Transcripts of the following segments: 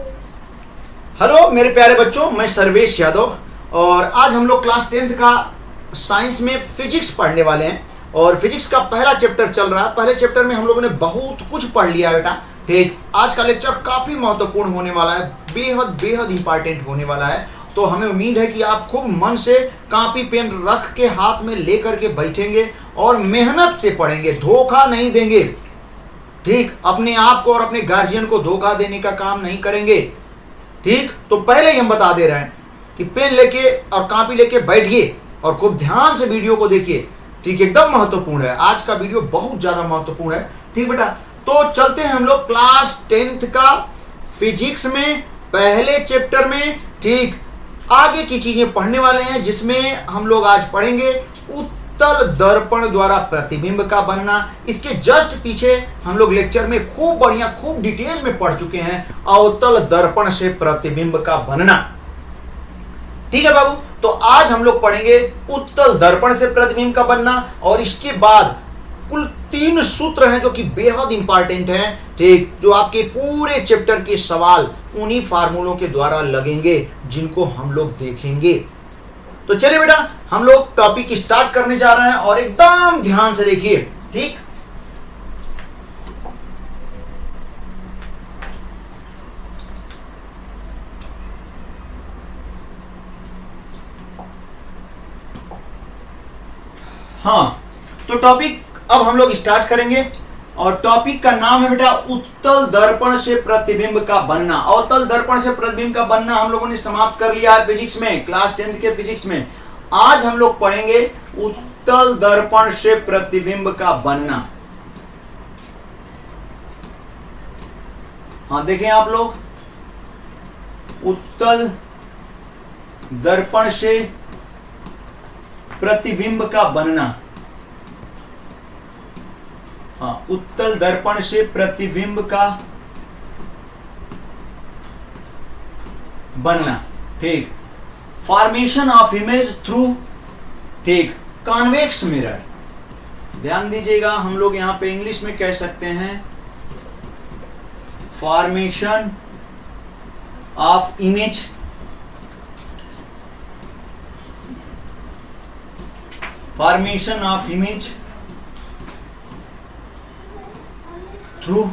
Hello मेरे प्यारे बच्चों, मैं सर्वेश यादव और आज हम लोग क्लास 10th का साइंस में फिजिक्स पढ़ने वाले हैं। और फिजिक्स का पहला चैप्टर चल रहा है। पहले चैप्टर में हम लोगों ने बहुत कुछ पढ़ लिया बेटा। ठीक, आज का लेक्चर काफी महत्वपूर्ण होने वाला है, बेहद बेहद इंपॉर्टेंट होने वाला है। तो हमें उम्मीद है कि आप खूब मन से कॉपी पेन रख के हाथ में लेकर के बैठेंगे और मेहनत से पढ़ेंगे, धोखा नहीं देंगे। ठीक, अपने आप को और अपने गार्जियन को धोखा देने का काम नहीं करेंगे। ठीक, तो पहले ही हम बता दे रहे हैं कि पेन लेके और कॉपी लेके बैठिए और खूब ध्यान से वीडियो को देखिए। ठीक, एकदम महत्वपूर्ण है, आज का वीडियो बहुत ज्यादा महत्वपूर्ण है। ठीक बेटा, तो चलते हैं हम लोग क्लास 10th का फिजिक्स में पहले चैप्टर में। ठीक, आगे की चीजें पढ़ने वाले हैं जिसमें हम लोग आज पढ़ेंगे उत्तल दर्पण द्वारा प्रतिबिंब का बनना। इसके जस्ट पीछे हम लोग लेक्चर में खूब बढ़िया खूब डिटेल में पढ़ चुके हैं अवतल दर्पण से प्रतिबिंब का बनना। ठीक है बाबू, तो आज हम लोग पढ़ेंगे उत्तल दर्पण से प्रतिबिंब का बनना और इसके बाद कुल 3 सूत्र हैं जो कि बेहद इंपॉर्टेंट हैं। ठीक, जो आपके पूरे चैप्टर के सवाल उन्हीं फार्मूलों के द्वारा लगेंगे जिनको हम लोग देखेंगे। तो चलिए बेटा, हम लोग टॉपिक स्टार्ट करने जा रहे हैं और एकदम ध्यान से देखिए। ठीक, हाँ, तो टॉपिक अब हम लोग स्टार्ट करेंगे और टॉपिक का नाम है बेटा उत्तल दर्पण से प्रतिबिंब का बनना। अवतल दर्पण से प्रतिबिंब का बनना हम लोगों ने समाप्त कर लिया है फिजिक्स में, क्लास 10th के फिजिक्स में। आज हम लोग पढ़ेंगे उत्तल दर्पण से प्रतिबिंब का बनना। हाँ देखें आप लोग, उत्तल दर्पण से प्रतिबिंब का बनना। हाँ, उत्तल दर्पण से प्रतिबिंब का बनना। ठीक, फॉर्मेशन ऑफ इमेज थ्रू ठीक कॉन्वेक्स मिरर। ध्यान दीजिएगा, हम लोग यहां पे इंग्लिश में कह सकते हैं formation of image through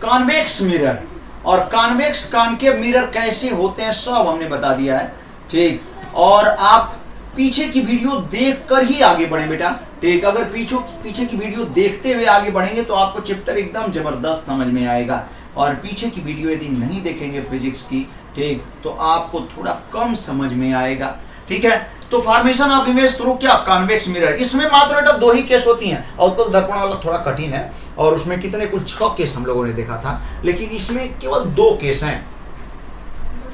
convex mirror. और कॉन्वेक्स कॉन्केव मिरर कैसे होते हैं सब हमने बता दिया है। ठीक, और आप पीछे की वीडियो देख कर ही आगे बढ़े बेटा। ठीक, अगर पीछे की वीडियो देखते हुए आगे बढ़ेंगे तो आपको चैप्टर एकदम जबरदस्त समझ में आएगा। और पीछे की वीडियो यदि नहीं देखेंगे फिजिक्स की, ठीक, तो आपको थोड़ा कम समझ में आएगा। ठीक है, तो फॉर्मेशन ऑफ इमेज थ्रू क्या कॉन्वेक्स मिरर, इसमें मात्र बेटा 2 ही केस होती हैं। अवतल दर्पण वाला थोड़ा कठिन है और उसमें कितने कुल 6 केस हम लोगों ने देखा था, लेकिन इसमें केवल 2 केस हैं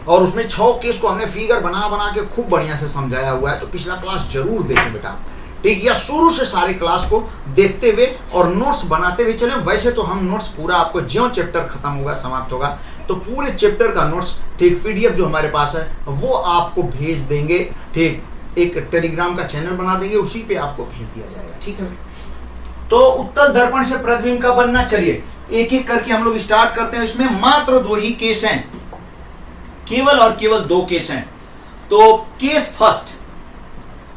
और उसमें 6 केस को हमने फिगर बना बना के खूब बढ़िया से समझाया हुआ है। तो पिछला क्लास जरूर देखें बेटा। ठीक, या शुरू से सारे क्लास को देखते हुए और नोट्स बनाते हुए चलें। वैसे तो हम नोट्स पूरा आपको ज्यों चैप्टर खत्म होगा समाप्त होगा तो पूरे चैप्टर का नोट्स ठीक पीडीएफ जो हमारे पास है वो आपको भेज देंगे। ठीक, एक टेलीग्राम का चैनल बना देंगे, उसी पे आपको भेज दिया जाएगा। ठीक है, तो उत्तल दर्पण से प्रतिबिंब का बनना। चलिए एक एक करके हम लोग स्टार्ट करते हैं। इसमें मात्र 2 ही केस हैं, केवल और केवल 2 केस हैं। तो केस फर्स्ट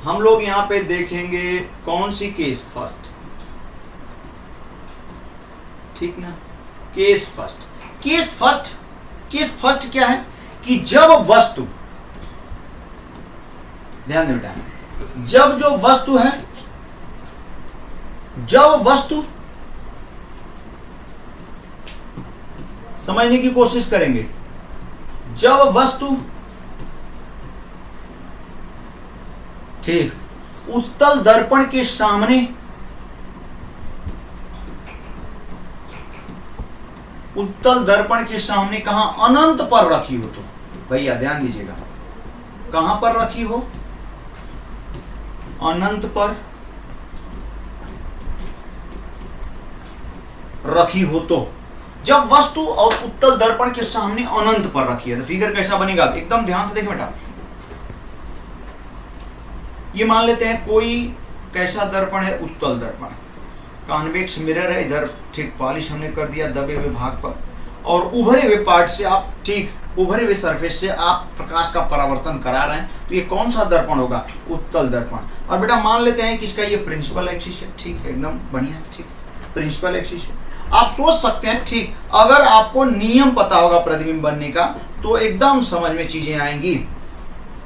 हम लोग यहां पे देखेंगे, कौन सी केस फर्स्ट। ठीक ना, केस फर्स्ट क्या है कि जब वस्तु, ध्यान दें बेटा, जब वस्तु समझने की कोशिश करेंगे, जब वस्तु ठीक उत्तल दर्पण के सामने कहां अनंत पर रखी हो, तो भैया ध्यान दीजिएगा, कहां पर रखी हो, अनंत पर रखी हो। तो जब वस्तु और उत्तल दर्पण के सामने अनंत पर रखी है तो फिगर कैसा बनेगा, एकदम ध्यान से देखें बेटा। ये मान लेते हैं कोई कैसा दर्पण है, उत्तल दर्पण, कॉन्वेक्स मिरर है, इधर ठीक पॉलिश हमने कर दिया दबे हुए भाग पर, और उभरे हुए पार्ट से आप, ठीक, उभरे हुए सरफेस से आप प्रकाश का परावर्तन करा रहे हैं, तो ये कौन सा दर्पण होगा? उत्तल दर्पण। और बेटा मान लेते हैं कि इसका ये प्रिंसिपल एक्सिस है, ठीक है, एकदम बढ़िया, ठीक, प्रिंसिपल एक्सिस है। आप सोच सकते हैं, ठीक, अगर आपको नियम पता होगा प्रतिबिंब बनने का तो एकदम समझ में चीजें आएंगी।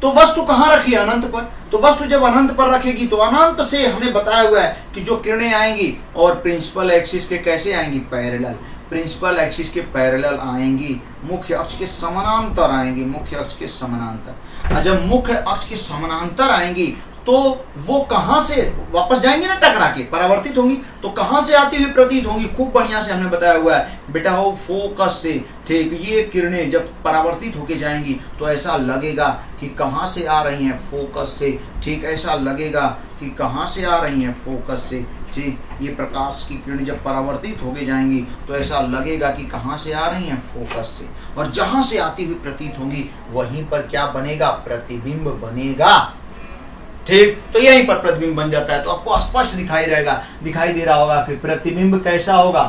तो वस्तु कहाँ रखी है? अनंत पर। तो वस्तु जब अनंत पर रखेगी तो अनंत से हमने बताया हुआ है कि जो किरणें आएंगी और प्रिंसिपल एक्सिस के कैसे आएंगी? पैरेलल। प्रिंसिपल एक्सिस के पैरेलल आएंगी, मुख्य अक्ष के समानांतर आएंगी, मुख्य अक्ष के समानांतर। और जब मुख्य अक्ष के समानांतर आएंगी तो वो कहां से वापस जाएंगी ना, टकरा के परावर्तित होंगी, तो कहां से आती हुई प्रतीत होंगी? खूब बढ़िया से हमने बताया हुआ है बेटा, हो फोकस से। ठीक, ये किरणें जब परावर्तित होके जाएंगी तो ऐसा लगेगा कि कहां से आ रही हैं? फोकस से। ठीक, ऐसा लगेगा कि कहां से आ रही हैं? फोकस से। ठीक, ये प्रकाश की किरणें जब परावर्तित होके जाएंगी तो ऐसा लगेगा कि कहां से आ रही हैं? फोकस से। और जहां से आती हुई प्रतीत होंगी वहीं पर क्या बनेगा? प्रतिबिंब बनेगा। ठीक, तो यहीं पर प्रतिबिंब बन जाता है। तो आपको स्पष्ट दिखाई दे रहा होगा कि प्रतिबिंब कैसा होगा?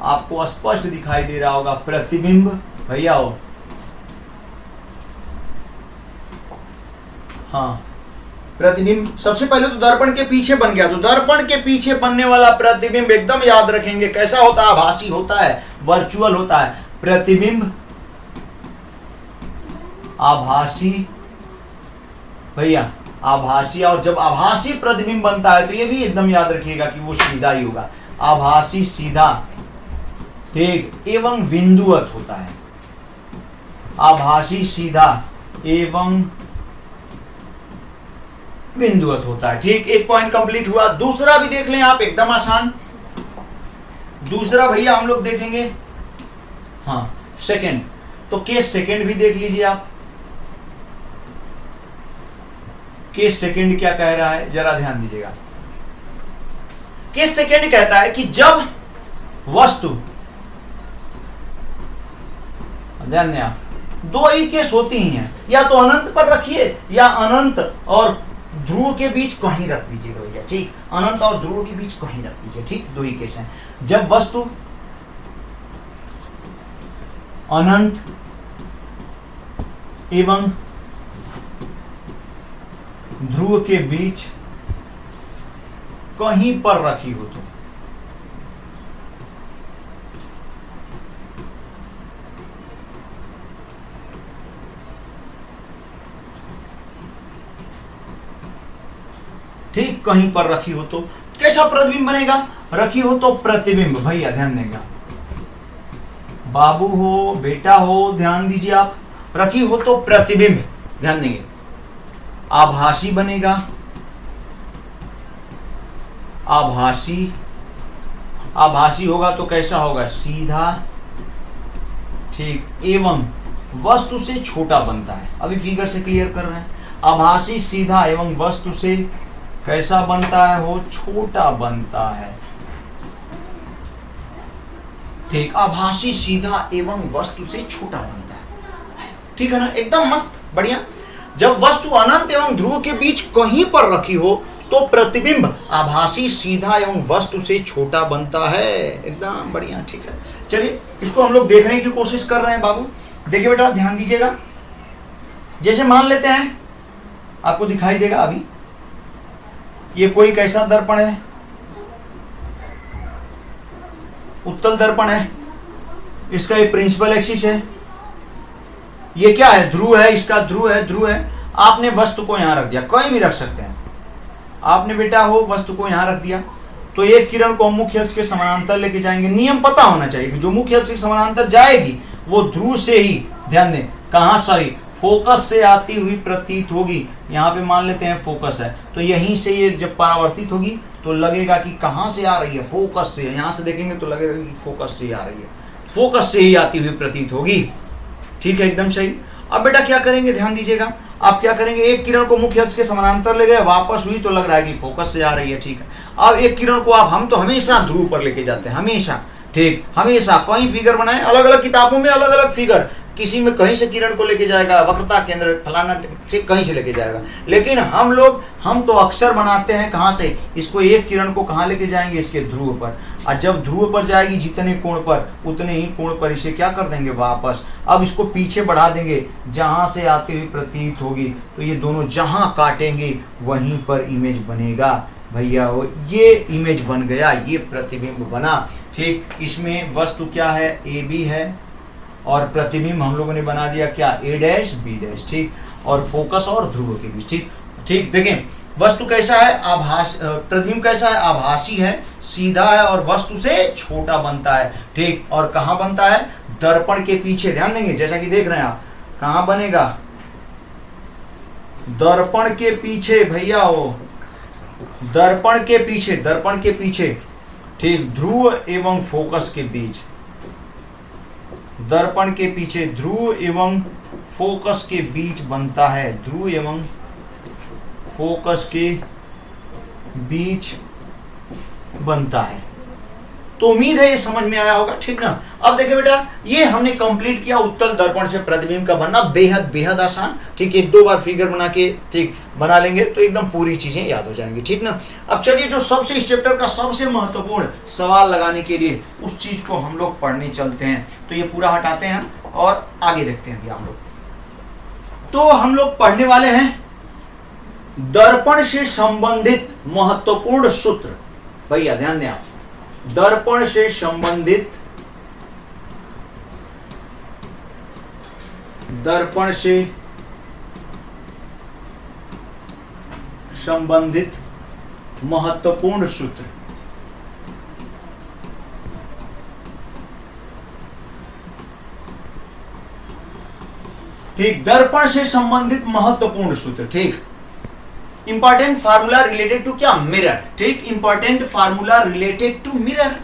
आपको स्पष्ट दिखाई दे रहा होगा प्रतिबिंब भैया हो। हाँ, प्रतिबिंब सबसे पहले तो दर्पण के पीछे बन गया, तो दर्पण के पीछे बनने वाला प्रतिबिंब एकदम याद रखेंगे कैसा होता है? आभासी होता है, वर्चुअल होता है। प्रतिबिंब आभासी भैया, आभासी। और जब आभासी प्रतिबिंब बनता है तो ये भी एकदम याद रखिएगा कि वो सीधा ही होगा, आभासी सीधा। ठीक, एवं बिंदुवत होता है, आभासी सीधा एवं बिंदुवत होता है। ठीक, एक पॉइंट कंप्लीट हुआ। दूसरा भी देख लें आप, एकदम आसान। दूसरा भैया हम लोग देखेंगे, हाँ, सेकंड। तो केस सेकंड भी देख लीजिए आप। केस सेकंड क्या कह रहा है, जरा ध्यान दीजिएगा। केस सेकंड कहता है कि जब वस्तु, ध्यान दें आप, दो ही केस होती ही हैं, या तो अनंत पर रखिए या अनंत और ध्रुव के बीच कहीं रख दीजिएगा भैया। ठीक, अनंत और ध्रुव के बीच कहीं रख दीजिए। ठीक, दो ही केस हैं। जब वस्तु अनंत एवं ध्रुव के बीच कहीं पर रखी हो तो ठीक, कहीं पर रखी हो तो कैसा प्रतिबिंब बनेगा? रखी हो तो प्रतिबिंब भैया ध्यान देगा, बाबू हो बेटा हो ध्यान दीजिए आप। रखी हो तो प्रतिबिंब ध्यान देंगे, आभासी बनेगा, आभासी। आभासी होगा तो कैसा होगा? सीधा। ठीक, एवं वस्तु से छोटा बनता है। अभी फिगर से क्लियर कर रहे हैं। आभासी सीधा एवं वस्तु से कैसा बनता है? वो छोटा बनता है। ठीक, आभासी सीधा एवं वस्तु से छोटा बनता है। ठीक है ना, एकदम मस्त, बढ़िया। जब वस्तु अनंत एवं ध्रुव के बीच कहीं पर रखी हो तो प्रतिबिंब आभासी सीधा एवं वस्तु से छोटा बनता है। एकदम बढ़िया, ठीक है। चलिए इसको हम लोग देखने की कोशिश कर रहे हैं बाबू। देखिए बेटा ध्यान दीजिएगा, जैसे मान लेते हैं आपको दिखाई देगा अभी, ये कोई कैसा दर्पण है? उत्तल दर्पण है। इसका ये प्रिंसिपल एक्सिस है, ये क्या है? ध्रुव है, इसका ध्रुव है। आपने वस्तु को यहां रख दिया, कहीं भी रख सकते हैं। आपने बेटा हो वस्तु को यहां रख दिया तो एक किरण को मुख्य अक्ष के समानांतर लेके जाएंगे। नियम पता होना चाहिए कि जो मुख्य अक्ष के समानांतर जाएगी वो ध्रुव से ही, ध्यान दें, कहां? सॉरी, फोकस से आती हुई प्रतीत होगी। यहाँ पे मान लेते हैं फोकस है, तो यहीं से ये जब परावर्तित होगी तो लगेगा कि कहां से आ रही है? फोकस से। यहां से देखेंगे तो लगेगा कि फोकस से ही आ रही है, फोकस से ही आती हुई प्रतीत होगी। ठीक है, एकदम सही। अब बेटा क्या करेंगे, ध्यान दीजिएगा। आप क्या करेंगे, एक किरण को मुख्य अक्ष के समानांतर ले गए, वापस हुई तो लग रहा है कि फोकस से आ रही है। ठीक है, अब एक किरण को आप, हम तो हमेशा ध्रुव पर लेके जाते हैं, हमेशा। ठीक, हमेशा कहीं फिगर बनाए, अलग अलग किताबों में अलग अलग फिगर, किसी में कहीं से किरण को लेके जाएगा, वक्रता केंद्र फलाना से कहीं से लेके जाएगा, लेकिन हम तो अक्सर बनाते हैं कहाँ से? इसको एक किरण को कहाँ लेके जाएंगे? इसके ध्रुव पर। और जब ध्रुव पर जाएगी जितने कोण पर उतने ही कोण पर इसे क्या कर देंगे वापस। अब इसको पीछे बढ़ा देंगे, जहां से आते हुए प्रतीत होगी, तो ये दोनों जहां काटेंगे वहीं पर इमेज बनेगा भैया। ये इमेज बन गया, ये प्रतिबिंब बना। ठीक, इसमें वस्तु क्या है, ए बी है, और प्रतिबिंब हम लोगों ने बना दिया क्या, ए डैश बी डैश। ठीक, और फोकस और ध्रुव के बीच। ठीक ठीक, देखें वस्तु कैसा है, आभास, प्रतिबिंब कैसा है, आभासी है, सीधा है और वस्तु से छोटा बनता है। ठीक, और कहाँ बनता है, दर्पण के पीछे। ध्यान देंगे, जैसा कि देख रहे हैं आप, कहाँ बनेगा, दर्पण के पीछे भैया, हो दर्पण के पीछे, दर्पण के पीछे। ठीक, ध्रुव एवं फोकस के बीच, दर्पण के पीछे ध्रुव एवं फोकस के बीच बनता है, ध्रुव एवं फोकस के बीच बनता है। तो उम्मीद है ये समझ में आया होगा। ठीक ना, अब देखिए बेटा, ये हमने कंप्लीट किया उत्तल दर्पण से प्रतिबिंब का बनना, बेहद बेहद आसान। ठीक, एक दो बार फिगर बना के ठीक बना लेंगे तो एकदम पूरी चीजें याद हो जाएंगी। ठीक ना, अब चलिए जो सबसे इस चैप्टर का सबसे महत्वपूर्ण सवाल लगाने के लिए उस चीज को हम लोग पढ़ने चलते हैं। तो ये पूरा हटाते हैं और आगे देखते हैं हम लोग। तो हम लोग पढ़ने वाले हैं दर्पण से संबंधित महत्वपूर्ण सूत्र। भैया ध्यान दें आप, दर्पण से संबंधित, दर्पण से संबंधित महत्वपूर्ण सूत्र। ठीक, दर्पण से संबंधित महत्वपूर्ण सूत्र। ठीक, इंपॉर्टेंट फार्मूला रिलेटेड टू क्या, मिरर। ठीक, important formula related to mirror,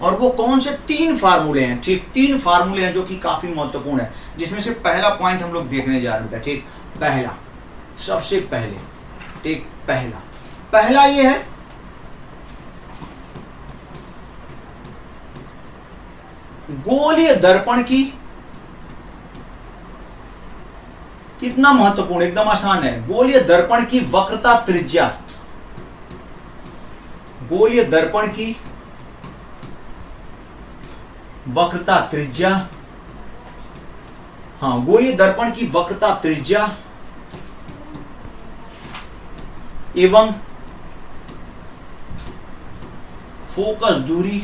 और वो कौन से, तीन फार्मूले हैं। ठीक, तीन फार्मूले हैं जो कि काफी महत्वपूर्ण है, जिसमें से पहला पॉइंट हम लोग देखने जा रहे हैं। ठीक, पहला, सबसे पहले, ठीक, पहला ये है, गोलीय दर्पण की, कितना महत्वपूर्ण, एकदम आसान है, गोलीय दर्पण की वक्रता त्रिज्या, गोलीय दर्पण की वक्रता त्रिज्या, हाँ, गोलीय दर्पण की वक्रता त्रिज्या एवं फोकस दूरी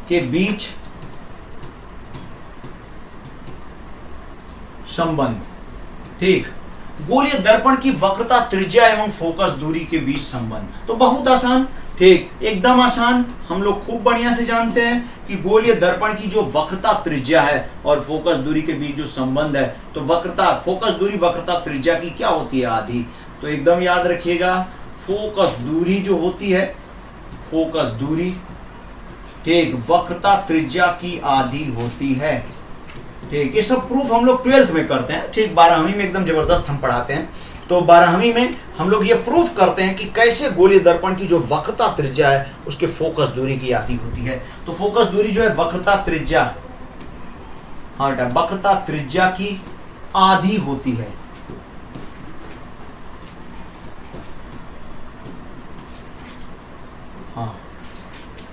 के बीच संबंध। ठीक, गोलीय दर्पण की वक्रता त्रिज्या एवं फोकस दूरी के बीच संबंध, तो बहुत आसान। ठीक, एकदम आसान, हम लोग खूब बढ़िया से जानते हैं कि गोलीय दर्पण की जो वक्रता त्रिज्या है और फोकस दूरी के बीच जो संबंध है, तो वक्रता, फोकस दूरी वक्रता त्रिज्या की क्या होती है, आधी। तो एकदम याद रखिएगा, फोकस दूरी जो होती है, फोकस दूरी, ठीक, वक्रता त्रिज्या की आधी होती है। ठीक, ये सब प्रूफ हम लोग 12th में करते हैं। ठीक, 12वीं में एकदम जबरदस्त हम पढ़ाते हैं। तो 12वीं में हम लोग ये प्रूफ करते हैं कि कैसे गोलीय दर्पण की जो वक्रता त्रिज्या है उसके फोकस दूरी की आधी होती है। तो फोकस दूरी जो है वक्रता त्रिज्या, हाँ बेटा, वक्रता त्रिज्या की आधी होती है। हाँ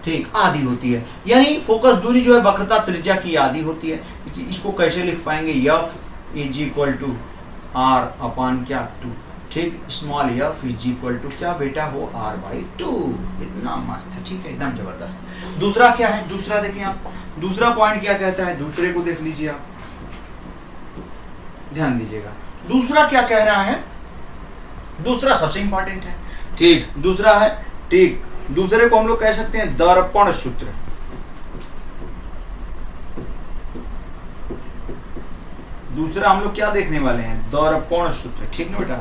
ठीक, आधी होती है, यानी फोकस दूरी जो है वक्रता त्रिज्या की आधी होती है। इसको कैसे लिख पाएंगे, F is equal to R upon क्या 2। ठीक, small F is equal to क्या बेटा, हो आर बाई 2। इतना मस्त है। ठीक है, एकदम जबरदस्त। दूसरा क्या है, दूसरा देखें आप, दूसरा पॉइंट क्या कहता है, दूसरे को देख लीजिए आप, ध्यान दीजिएगा। दूसरा क्या कह रहा है, दूसरा सबसे इंपॉर्टेंट है। ठीक, दूसरा है, ठीक, दूसरे को हम लोग कह सकते हैं दर्पण सूत्र। दूसरा हम लोग क्या देखने वाले हैं, दर्पण सूत्र। ठीक ना बेटा,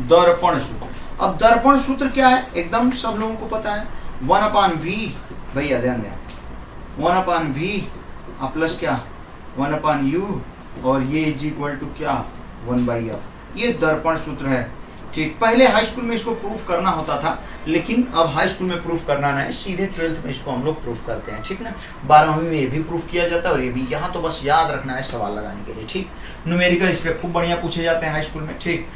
दर्पण सूत्र। अब दर्पण सूत्र क्या है, एकदम सब लोगों को पता है, 1/v। भैया ध्यान दें, 1/v प्लस क्या 1/u, और ये इज इक्वल टू क्या 1/f। ये दर्पण सूत्र है। ठीक, पहले हाई स्कूल में इसको प्रूफ करना होता था, लेकिन अब हाई स्कूल में प्रूफ करना नहीं, सीधे 12th में इसको हम लोग प्रूफ करते हैं। ठीक ना, 12वीं में ये भी प्रूफ किया जाता है और ये भी, यहाँ तो बस याद रखना है सवाल लगाने के लिए। ठीक, न्यूमेरिकल इस पे खूब बढ़िया पूछे जाते हैं हाई स्कूल में। ठीक,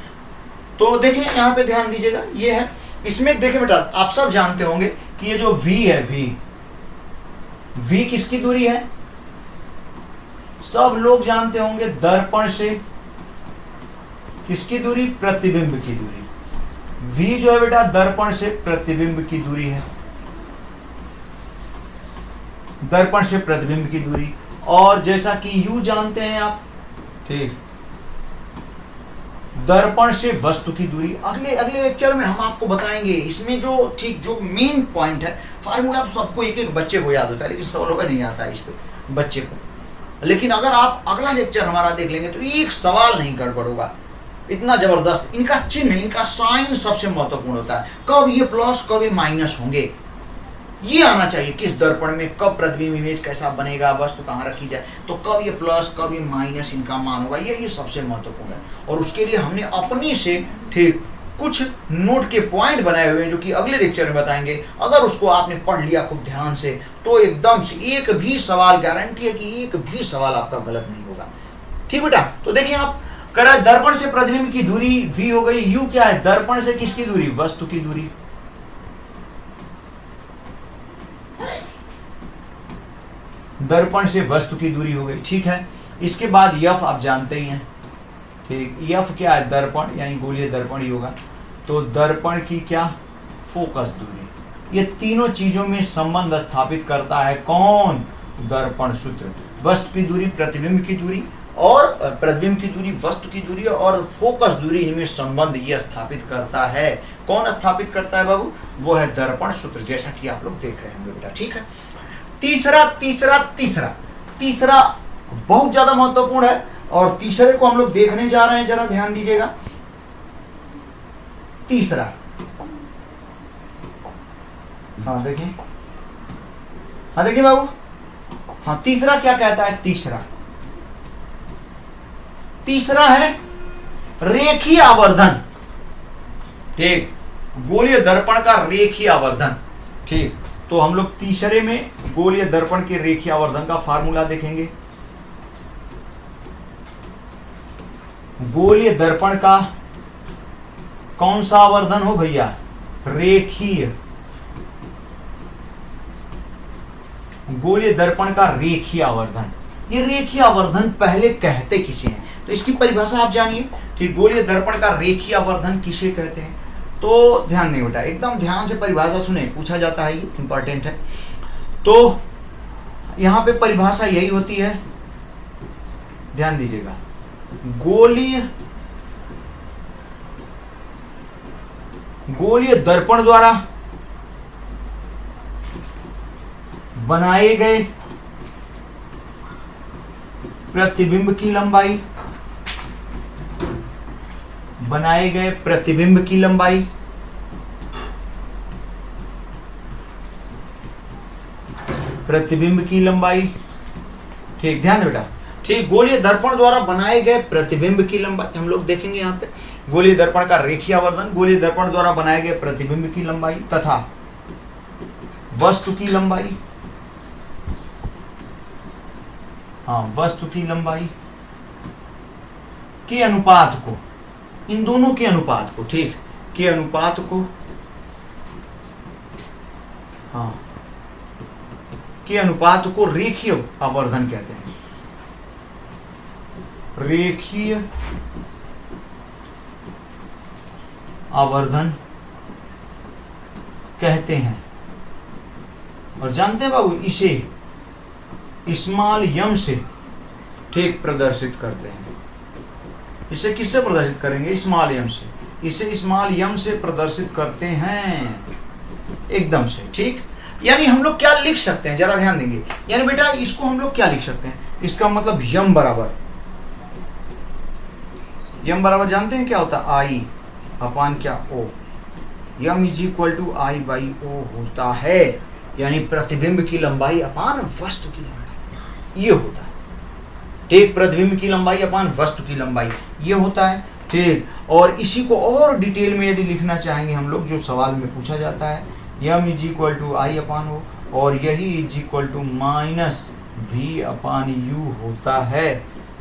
तो देखिए यहाँ पे ध्यान दीजिएगा, ये है इसमें देखिए बेटा, आप सब जानते होंगे कि ये जो v है, v किसकी दूरी है? सब लोग जानते होंगे, दर्पण से किसकी दूरी? प्रतिबिंब की दूरी। v जो है बेटा दर्पण से प्रतिबिंब की दूरी है, दर्पण से प्रतिबिंब की दूरी। और जैसा कि u जानते हैं आप, ठीक, दर्पण से वस्तु की दूरी। अगले लेक्चर में हम आपको बताएंगे इसमें जो जो मेन पॉइंट है। फार्मूला तो सबको एक एक बच्चे को याद होता है, लेकिन सब लोगों को नहीं आता है इस पे बच्चे को। लेकिन अगर आप अगला लेक्चर हमारा देख लेंगे तो एक सवाल नहीं गड़बड़ होगा, इतना जबरदस्त। इनका चिन्ह, इनका साइन सबसे महत्वपूर्ण होता है। कब ये प्लस, कब ये माइनस होंगे, ये आना चाहिए। किस दर्पण में कब प्रतिबिंब इमेज कैसा बनेगा, वस्तु कहाँ रखी जाए, तो कब ये प्लस, कब ये माइनस, इनका मान होगा, यही सबसे महत्वपूर्ण है। और उसके लिए हमने अपनी से ठीक कुछ नोट के पॉइंट बनाए हुए हैं, जो कि अगले लेक्चर में बताएंगे। अगर उसको आपने पढ़ लिया खूब ध्यान से, तो एकदम से एक भी सवाल, गारंटी है कि एक भी सवाल आपका गलत नहीं होगा। ठीक बेटा, तो देखिए आप कह रहे हैं दर्पण से प्रतिबिंब की दूरी v हो गई। u क्या है? दर्पण से किसकी दूरी? वस्तु की दूरी। दर्पण से वस्तु की दूरी हो गई, ठीक है। इसके बाद यफ आप जानते ही हैं, ठीक। यफ क्या है? दर्पण, यानी गोलीय दर्पण ही होगा। तो दर्पण की क्या? फोकस दूरी। ये तीनों चीजों में संबंध स्थापित करता है कौन? दर्पण सूत्र। वस्तु की दूरी, प्रतिबिंब की दूरी, और प्रतिबिंब की दूरी, वस्तु की दूरी और फोकस दूरी, इनमें संबंध ये स्थापित करता है। कौन स्थापित करता है बाबू? वो है दर्पण सूत्र, जैसा कि आप लोग देख रहे होंगे बेटा, ठीक है। तीसरा तीसरा तीसरा तीसरा बहुत ज्यादा महत्वपूर्ण है, और तीसरे को हम लोग देखने जा रहे हैं, जरा ध्यान दीजिएगा। तीसरा, हाँ देखिए, हाँ देखिए बाबू, हाँ तीसरा क्या कहता है? तीसरा है रेखीय आवर्धन, ठीक। गोलीय दर्पण का रेखीय आवर्धन, ठीक। तो हम लोग तीसरे में गोलीय दर्पण के रेखीय आवर्धन का फार्मूला देखेंगे। गोलीय दर्पण का कौन सा आवर्धन हो भैया? रेखीय। गोलीय दर्पण का रेखीय आवर्धन। ये रेखीय आवर्धन पहले कहते किसे हैं, तो इसकी परिभाषा आप जानिए, ठीक। गोलीय दर्पण का रेखीय आवर्धन किसे कहते हैं? तो ध्यान नहीं बेटा, एकदम ध्यान से परिभाषा सुने, पूछा जाता है, ये इंपॉर्टेंट है। तो यहां पे परिभाषा यही होती है, ध्यान दीजिएगा। गोलीय दर्पण द्वारा बनाए गए प्रतिबिंब की लंबाई, बनाए गए प्रतिबिंब की लंबाई, प्रतिबिंब की लंबाई, ठीक। ध्यान दे बेटा, ठीक। गोलीय दर्पण द्वारा बनाए गए प्रतिबिंब की लंबाई हम लोग देखेंगे यहाँ पे। गोलीय दर्पण का रेखीय आवर्धन, गोलीय दर्पण द्वारा बनाए गए प्रतिबिंब की लंबाई तथा वस्तु की लंबाई, हाँ वस्तु की लंबाई के अनुपात को, इन दोनों के अनुपात को, ठीक, के अनुपात को, हाँ के अनुपात को रेखीय आवर्धन कहते हैं। रेखीय आवर्धन कहते हैं। और जानते हैं बाबू, इसे स्मॉल यम से, ठीक, प्रदर्शित करते हैं। इसे किससे प्रदर्शित करेंगे? स्मॉल यम से। इसे स्मॉल यम से प्रदर्शित करते हैं, एकदम से, ठीक। यानी हम लोग क्या लिख सकते हैं, जरा ध्यान देंगे। यानी बेटा इसको हम लोग क्या लिख सकते हैं? इसका मतलब यम बराबर, यम बराबर जानते हैं क्या होता है? आई अपान क्या? O. M is equal to I by O होता है, यानी प्रतिबिंब की लंबाई अपान वस्तु की लंबाई, ये होता है, ठीक। प्रतिबिंब की लंबाई अपान वस्तु की लंबाई, ये होता है, ठीक। और इसी को और डिटेल में यदि लिखना चाहेंगे हम लोग, जो सवाल में पूछा जाता है, M is equal to I upon O, और यही is equal to minus V upon U होता है,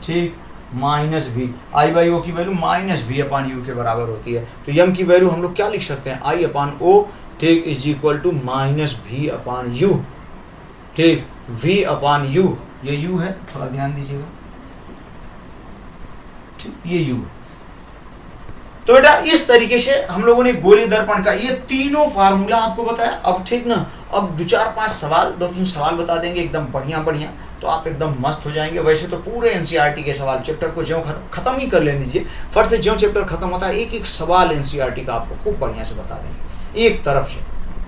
ठीक। Minus V, I by O की value minus V upon U के बराबर होती है। तो यम की वैल्यू हम लोग क्या लिख सकते हैं, आई अपान ओ, ठीक, is equal to minus V upon U, ठीक, वी अपान यू, ये यू है, थोड़ा ध्यान दीजिएगा, ठीक, ये यू। तो बेटा इस तरीके से हम लोगों ने गोलीय दर्पण का ये तीनों फार्मूला आपको बताया। अब ठीक ना, अब 2-4-5 सवाल, 2-3 सवाल बता देंगे एकदम बढ़िया बढ़िया, तो आप एकदम मस्त हो जाएंगे। वैसे तो पूरे एनसीईआरटी के सवाल चैप्टर को ज्यों खत्म ही कर लेने दीजिए, फट से ज्यों चैप्टर खत्म होता है एक एक सवाल एनसीईआरटी का आपको खूब बढ़िया से बता देंगे एक तरफ से,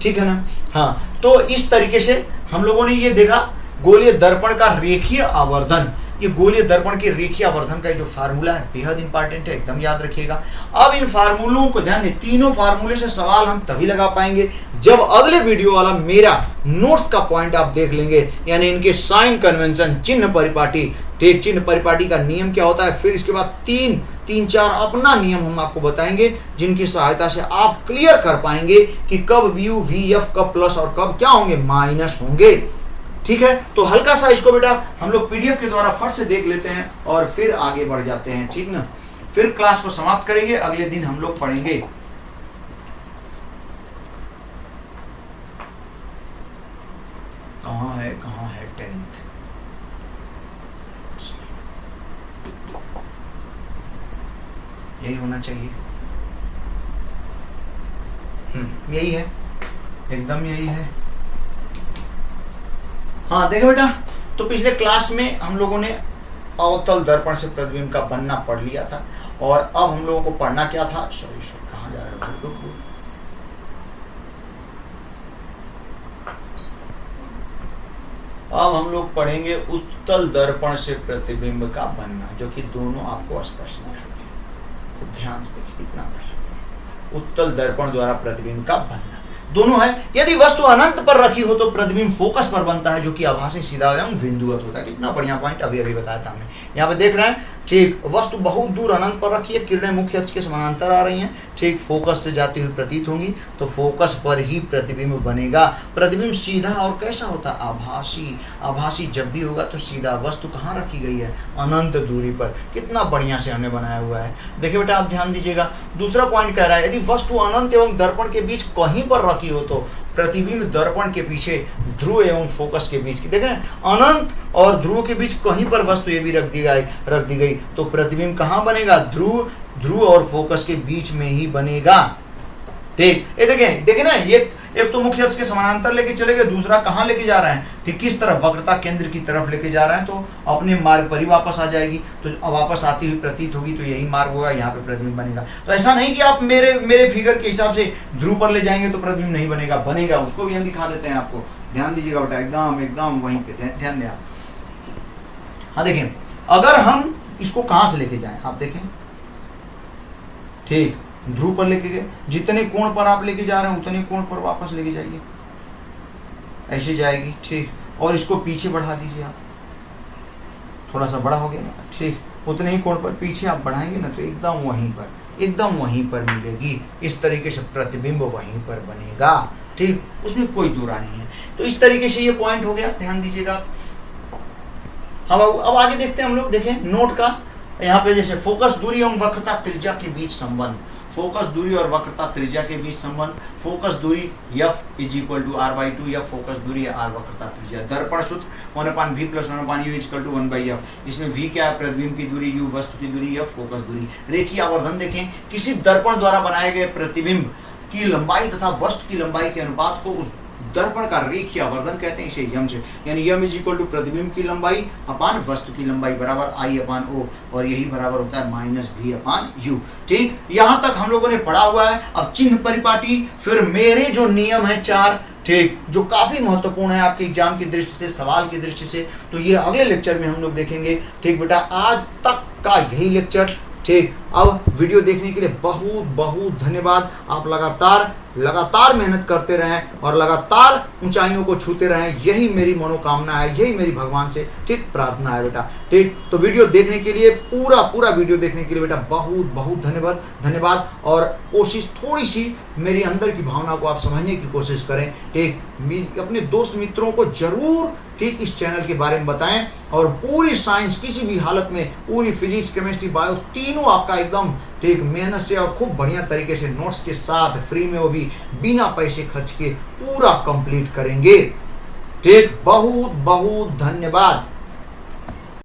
ठीक है ना। हाँ, तो इस तरीके से हम लोगों ने ये देखा गोलीय दर्पण का रेखीय आवर्धन। ये गोलीय दर्पण के रेखीय आवर्धन का जो फार्मूला है बेहद इंपॉर्टेंट है, एकदम याद रखिएगा। अब इन फार्मूलों को ध्यान दें, तीनों फार्मूले से सवाल हम तभी लगा पाएंगे जब अगले वीडियो वाला मेरा नोट्स का पॉइंट आप देख लेंगे, यानी इनके साइन कन्वेंशन, चिन्ह परिपाटी, ठीक, चिन्ह परिपाटी का नियम क्या होता है, फिर इसके बाद तीन चार अपना नियम हम आपको बताएंगे जिनकी सहायता से आप क्लियर कर पाएंगे कि कब यू वी एफ कब प्लस और कब क्या होंगे, माइनस होंगे, ठीक है। तो हल्का सा इसको बेटा हम लोग पीडीएफ के द्वारा फट से देख लेते हैं और फिर आगे बढ़ जाते हैं, ठीक ना। फिर क्लास को समाप्त करेंगे, अगले दिन हम लोग पढ़ेंगे कहाँ है 10th, यही होना चाहिए, यही है, एकदम यही है। हाँ देखो बेटा, तो पिछले क्लास में हम लोगों ने अवतल दर्पण से प्रतिबिंब का बनना पढ़ लिया था, और अब हम लोगों को पढ़ना क्या था, सॉरी कहाँ जा रहे हो, अब हम लोग पढ़ेंगे उत्तल दर्पण से प्रतिबिंब का बनना, जो कि दोनों आपको स्पष्ट दिखाते हैं। खूब ध्यान से देखिए कितना बढ़िया, उत्तल दर्पण द्वारा प्रतिबिंब का बनना दोनों है। यदि वस्तु अनंत पर रखी हो तो प्रतिबिंब फोकस पर बनता है, जो कि आभासी, सीधा एवं बिंदुवत होता है। कितना बढ़िया पॉइंट अभी बताया था हमने। यहाँ पे देख रहे हैं, ठीक, वस्तु बहुत दूर अनंत पर रखी है, किरणें मुख्य अक्ष के समानांतर आ रही हैं, ठीक, फोकस से जाती हुई प्रतीत होंगी, तो फोकस पर ही प्रतिबिंब बनेगा। प्रतिबिंब सीधा और कैसा होता है, आभासी। आभासी जब भी होगा तो सीधा। वस्तु कहाँ रखी गई है, अनंत दूरी पर। कितना बढ़िया से हमने बनाया हुआ है। देखिए बेटा आप ध्यान दीजिएगा, दूसरा पॉइंट कह रहा है, यदि वस्तु अनंत एवं दर्पण के बीच कहीं पर रखी हो तो प्रतिबिंब दर्पण के पीछे ध्रुव एवं फोकस के बीच की, देखें अनंत और ध्रुव के बीच कहीं पर वस्तु ये भी रख दी गई तो प्रतिबिंब कहाँ बनेगा, ध्रुव और फोकस के बीच में ही बनेगा, ठीक। ये देखें ना, ये एक तो मुख्य अक्ष के समानांतर लेके चले गए, दूसरा कहाँ लेके जा रहे हैं, ठीक, किस तरफ, वक्रता केंद्र की तरफ लेके जा रहे हैं, तो अपने मार्ग पर ही वापस आ जाएगी। तो वापस आती हुई प्रतीत होगी, तो यही मार्ग होगा, यहाँ पे प्रतिबिंब बनेगा। तो ऐसा नहीं कि आप मेरे फिगर के हिसाब से ध्रुव पर ले जाएंगे तो प्रतिबिंब नहीं बनेगा, उसको भी हम दिखा देते हैं आपको। ध्यान दीजिएगा बेटा, एकदम वहीं पे ध्यान दें आप। हाँ देखें, अगर हम इसको कहाँ से लेके जाएं, आप देखें, ठीक, ध्रुव पर लेके गए, जितने कोण पर आप लेके जा रहे हैं उतने कोण पर वापस लेके जाइए, ऐसे जाएगी, ठीक। और इसको पीछे बढ़ा दीजिए आप, थोड़ा सा बड़ा हो गया ना, ठीक, उतने ही कोण पर पीछे आप बढ़ाएंगे ना तो एकदम वहीं पर मिलेगी। इस तरीके से प्रतिबिंब वहीं पर बनेगा, ठीक, उसमें कोई दूरा नहीं है। तो इस तरीके से ये पॉइंट हो गया, ध्यान दीजिएगा। अब आगे देखते हैं हम लोग, देखें नोट का, यहाँ पे जैसे फोकस दूरी एवं वक्रता त्रिज्या के बीच संबंध, फोकस दूरी और वक्रता त्रिज्या के बीच संबंध, फोकस दूरी f is equal to r/2 या फोकस दूरी r वक्रता त्रिज्या, दर्पण सूत्र 1/v + 1/u is equal to 1/f। इसमें v क्या है, प्रतिबिंब की दूरी, u वस्तु की दूरी, f फोकस दूरी। रेखीय आवर्धन देखें, किसी दर्पण द्वारा बनाए गए प्रतिबिंब की लंबाई तथा वस्तु की लंबाई के अनुपात को उस दर्पण का रेखीय आवर्धन कहते हैं, इसे यम से, यानी यम इज इक्वल टू प्रतिबिंब की लंबाई अपान वस्तु की लंबाई बराबर I/O, और यही बराबर होता है -v/u, ठीक। यहाँ तक हम लोगों ने पढ़ा हुआ है। अब चिन्ह परिपाटी, फिर मेरे जो नियम है 4, ठीक, जो काफी महत्वपूर्ण है आपके एग्जाम की दृष्टि से, सवाल की दृष्टि से, तो ये अगले लेक्चर में हम लोग देखेंगे, ठीक बेटा। आज तक का यही लेक्चर, ठीक। अब वीडियो देखने के लिए बहुत बहुत धन्यवाद। आप लगातार लगातार मेहनत करते रहें और लगातार ऊंचाइयों को छूते रहें। यही मेरी मनोकामना है, यही मेरी भगवान से ठीक प्रार्थना है बेटा। ठीक, तो वीडियो देखने के लिए, पूरा वीडियो देखने के लिए बेटा बहुत बहुत धन्यवाद। और कोशिश थोड़ी सी मेरी अंदर की भावना को आप समझने की कोशिश करें। ठीक, अपने दोस्त मित्रों को जरूर ठीक इस चैनल के बारे में बताएं और पूरी साइंस किसी भी हालत में, पूरी फिजिक्स, केमिस्ट्री, बायो तीनों आपका एकदम ठीक मेहनत से और खूब बढ़िया तरीके से नोट्स के साथ फ्री में, वो भी बिना पैसे खर्च के पूरा कंप्लीट करेंगे। ठीक, बहुत बहुत धन्यवाद।